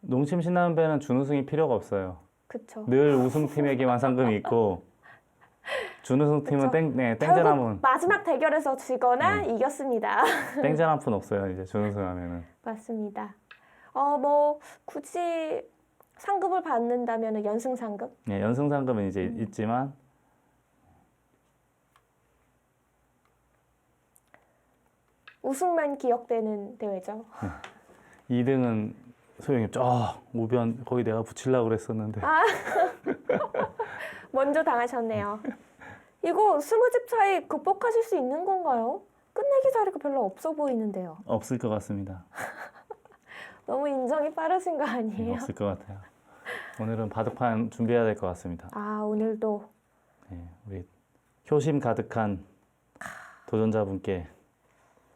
농심 신라면배는 준우승이 필요가 없어요. 그쵸. 늘 우승팀에게만 상금이 있고 준우승팀은 그쵸. 땡전 결국 한 푼, 마지막 대결에서 지거나 이겼습니다. 땡전 한 푼 없어요. 이제 준우승하면은. 맞습니다. 굳이 상금을 받는다면 연승 상금? 네, 연승 상금은 이제 있지만 우승만 기억되는 대회죠. 2등은 소용이 없죠. 우변 거기 내가 붙이려고 그랬었는데. 먼저 당하셨네요. 이거 20집 차이 극복하실 수 있는 건가요? 끝내기 자리가 별로 없어 보이는데요. 없을 것 같습니다. 너무 인정이 빠르신 거 네, 아니에요? 없을 것 같아요. 오늘은 바둑판 준비해야 될 것 같습니다. 오늘도 네, 우리 효심 가득한 도전자분께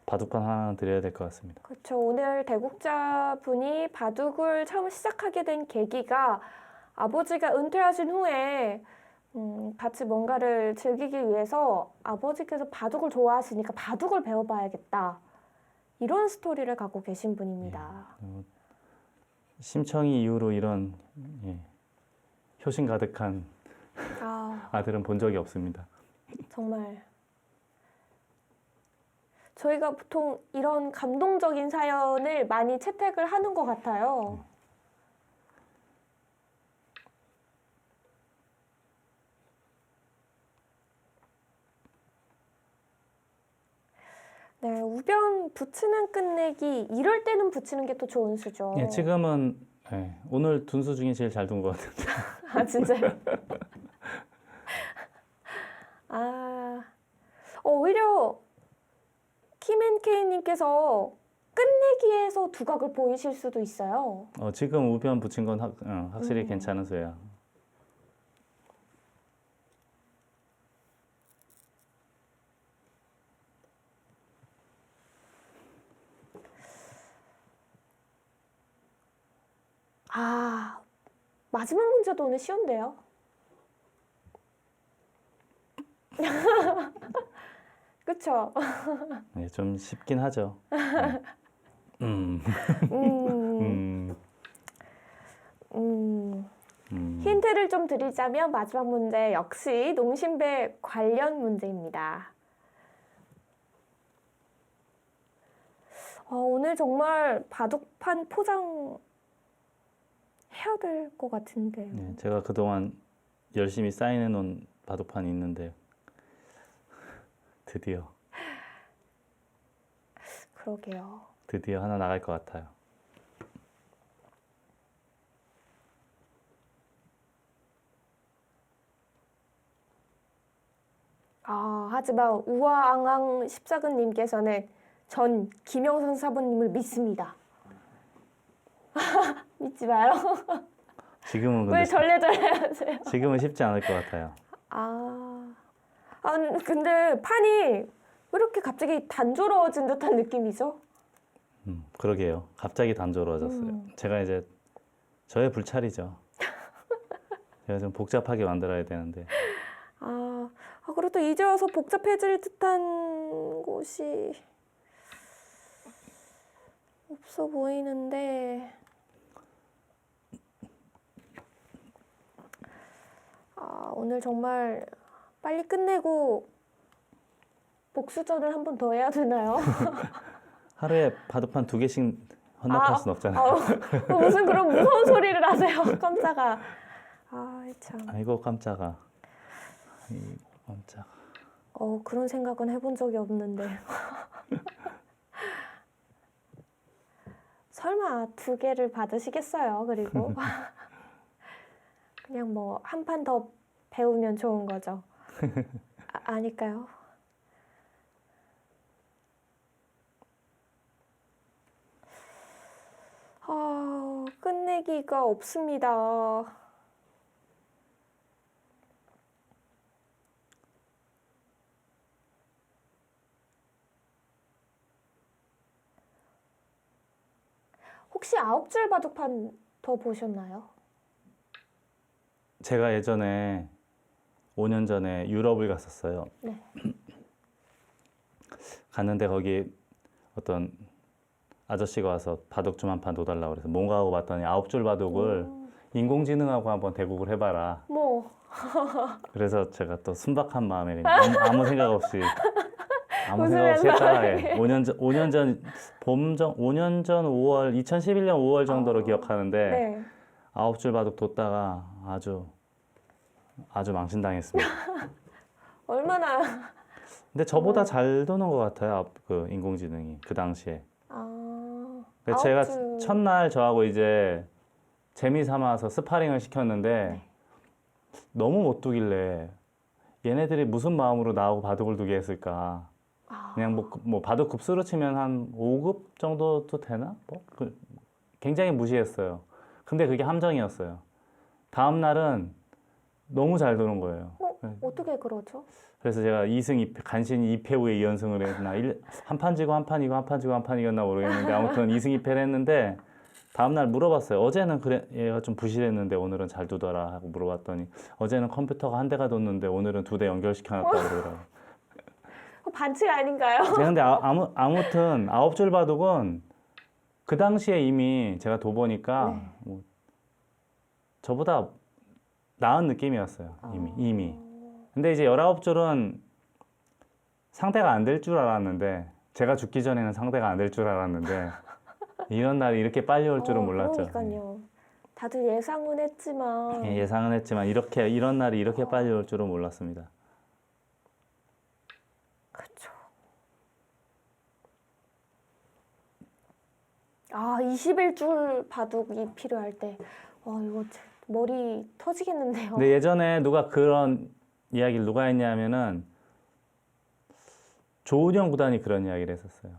바둑판 하나 드려야 될 것 같습니다. 그렇죠. 오늘 대국자분이 바둑을 처음 시작하게 된 계기가 아버지가 은퇴하신 후에 같이 뭔가를 즐기기 위해서 아버지께서 바둑을 좋아하시니까 바둑을 배워봐야겠다. 이런 스토리를 갖고 계신 분입니다. 심청이 이후로 이런 효심 가득한 아들은 본 적이 없습니다. 정말 저희가 보통 이런 감동적인 사연을 많이 채택을 하는 것 같아요. 네, 우변 붙이는 끝내기 이럴 때는 붙이는 게 또 좋은 수죠. 예, 지금은 오늘 둔수 중에 제일 잘 둔 것 같은데. 진짜요? 오히려 킴앤케이님께서 끝내기에서 두각을 보이실 수도 있어요. 지금 우변 붙인 건 확실히 괜찮은 수예요. 아, 마지막 문제도 오늘 쉬운데요? 그쵸? 네, 좀 쉽긴 하죠. 음, 음. 힌트를 좀 드리자면 마지막 문제 역시 농심배 관련 문제입니다. 오늘 정말 바둑판 포장 해야 될 것 같은데요. 네, 제가 그동안 열심히 사인해 놓은 바둑판이 있는데 드디어 그러게요. 드디어 하나 나갈 것 같아요. 하지만 우아앙앙 14근님께서는 전 김영선 사부님을 믿습니다. 믿지 마요. 지금은 왜 근데 절레절레 하세요? 지금은 쉽지 않을 것 같아요. 근데 판이 왜 이렇게 갑자기 단조로워진 듯한 느낌이죠? 그러게요. 갑자기 단조로워졌어요. 제가 이제 저의 불찰이죠. 제가 좀 복잡하게 만들어야 되는데. 그리고 또 이제 와서 복잡해질 듯한 곳이 없어 보이는데. 오늘 정말 빨리 끝내고 복수전을 한 번 더 해야 되나요? 하루에 바둑판 2개씩 헌납할 순 없잖아요. 무슨 그런 무서운 소리를 하세요, 깜짝아. 참. 아이고 깜짝아. 아이고 깜짝아. 그런 생각은 해본 적이 없는데. 설마 2개를 받으시겠어요, 그리고? 그냥 뭐 한 판 더 배우면 좋은 거죠. 아닐까요? 끝내기가 없습니다. 혹시 9줄 바둑판 더 보셨나요? 제가 예전에 5년 전에 유럽을 갔었어요. 네. 갔는데 거기 어떤 아저씨가 와서 바둑 좀 한 판 둬달라고 그래서 뭔가 하고 봤더니 9줄 바둑을 인공지능하고 한번 대국을 해봐라. 그래서 제가 또 순박한 마음에 그냥 아무 생각 없이 했다가 5년 전 5년 전 2011년 5월 정도로 기억하는데 네. 9줄 바둑 뒀다가 아주 망신당했습니다. 얼마나. 근데 저보다 잘 도는 것 같아요. 그 인공지능이 그 당시에. 그래서 제가 첫날 저하고 이제 재미 삼아서 스파링을 시켰는데 너무 못 두길래 얘네들이 무슨 마음으로 나하고 바둑을 두게 했을까. 그냥 뭐 바둑 급수로 치면 한 5급 정도도 되나? 굉장히 무시했어요. 근데 그게 함정이었어요. 다음 날은 너무 잘 도는 거예요. 어떻게 그러죠? 그래서 제가 2승 2패, 간신히 2패 후에 2연승을 했나, 한 판 지고 한 판 이고 한 판 지고 한 판 이겼나 모르겠는데 아무튼 2승 2패를 했는데 다음날 물어봤어요. 어제는 그래 얘가 좀 부실했는데 오늘은 잘 두더라 하고 물어봤더니 어제는 컴퓨터가 한 대가 뒀는데 오늘은 2대 연결시켜놨다고 그러더라고요. 반칙 아닌가요? 근데 아무튼 9줄 바둑은 그 당시에 이미 제가 둬보니까 뭐 저보다 나은 느낌이었어요. 이미. 근데 이제 19줄은 상대가 안 될 줄 알았는데 제가 죽기 전에는 상대가 안 될 줄 알았는데 이런 날이 이렇게 빨리 올 줄은 몰랐죠. 그러니까요. 다들 예상은 했지만. 예상은 했지만 이런 날이 이렇게 빨리 올 줄은 몰랐습니다. 그렇죠. 21줄 바둑이 필요할 때 이거 머리 터지겠는데요. 근데 예전에 그런 이야기를 누가 했냐면은 조은영 구단이 그런 이야기를 했었어요.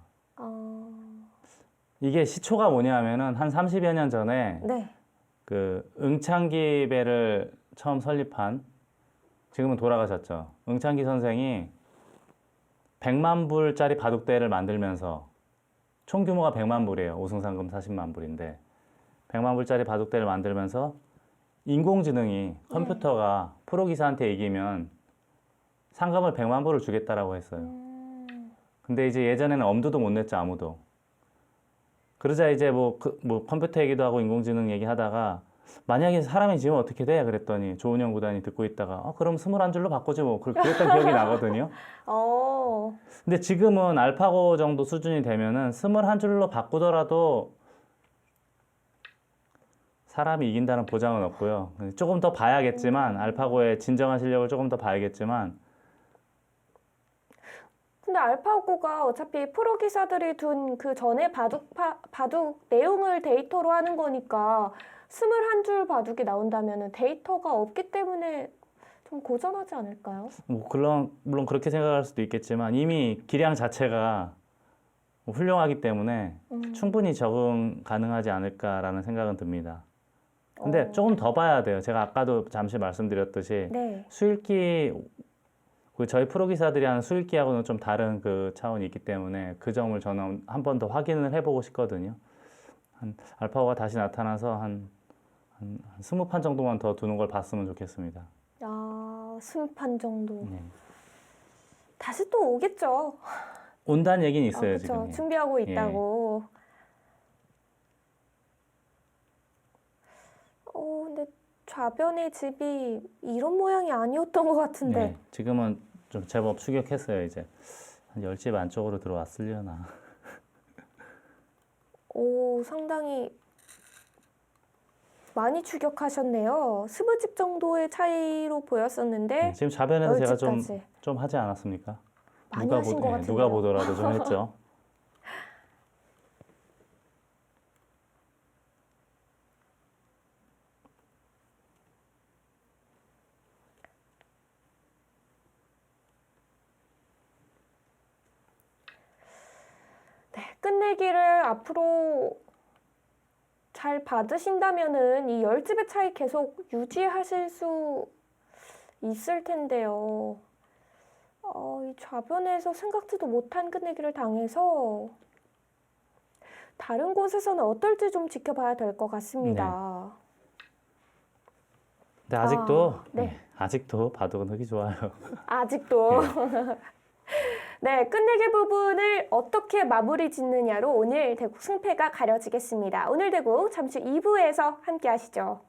이게 시초가 뭐냐면은 한 30여 년 전에 네. 그 응창기 배를 처음 설립한, 지금은 돌아가셨죠, 응창기 선생이 100만 불짜리 바둑대를 만들면서, 총 규모가 100만 불이에요. 우승상금 40만 불인데 100만 불짜리 바둑대를 만들면서 인공지능이, 컴퓨터가 프로기사한테 이기면 상금을 100만 불을 주겠다라고 했어요. 근데 이제 예전에는 엄두도 못 냈죠, 아무도. 그러자 이제 뭐 컴퓨터 얘기도 하고 인공지능 얘기하다가, 만약에 사람이 지면 어떻게 돼? 그랬더니 조은영 구단이 듣고 있다가 그럼 21줄로 바꾸지 뭐, 그랬던 기억이 나거든요. 근데 지금은 알파고 정도 수준이 되면은 21줄로 바꾸더라도 사람이 이긴다는 보장은 없고요. 조금 더 봐야겠지만, 알파고의 진정한 실력을 조금 더 봐야겠지만. 근데 알파고가 어차피 프로 기사들이 둔 그 전에 바둑 내용을 데이터로 하는 거니까 21줄 바둑이 나온다면은 데이터가 없기 때문에 좀 고전하지 않을까요? 물론 그렇게 생각할 수도 있겠지만, 이미 기량 자체가 훌륭하기 때문에 충분히 적응 가능하지 않을까라는 생각은 듭니다. 근데 조금 더 봐야 돼요. 제가 아까도 잠시 말씀드렸듯이, 네. 수읽기, 저희 프로기사들이 하는 수읽기하고는 좀 다른 그 차원이 있기 때문에 그 점을 저는 한 번 더 확인을 해보고 싶거든요. 알파고가 다시 나타나서 한 20판 정도만 더 두는 걸 봤으면 좋겠습니다. 아, 20판 정도. 네. 다시 또 오겠죠. 온다는 얘기는 있어요, 그쵸. 지금. 준비하고 있다고. 근데 좌변의 집이 이런 모양이 아니었던 것 같은데. 네, 지금은 좀 제법 추격했어요, 이제. 한 10집 안쪽으로 들어왔으려나. 오, 상당히 많이 추격하셨네요. 20집 정도의 차이로 보였었는데. 네, 지금 좌변에서 제가 좀 10집까지. 하지 않았습니까? 많이 하신 것 같은데요. 누가 보더라도 좀 했죠. 네, 끝내기를 앞으로 잘 받으신다면은 이 10집의 차이 계속 유지하실 수 있을 텐데요. 이 좌변에서 생각지도 못한 끝내기를 당해서 다른 곳에서는 어떨지 좀 지켜봐야 될 것 같습니다. 근데 아직도, 네. 아직도 바둑은 흙이 좋아요. 아직도. 네, 끝내기 부분을 어떻게 마무리 짓느냐로 오늘 대국 승패가 가려지겠습니다. 오늘 대국 잠시 2부에서 함께 하시죠.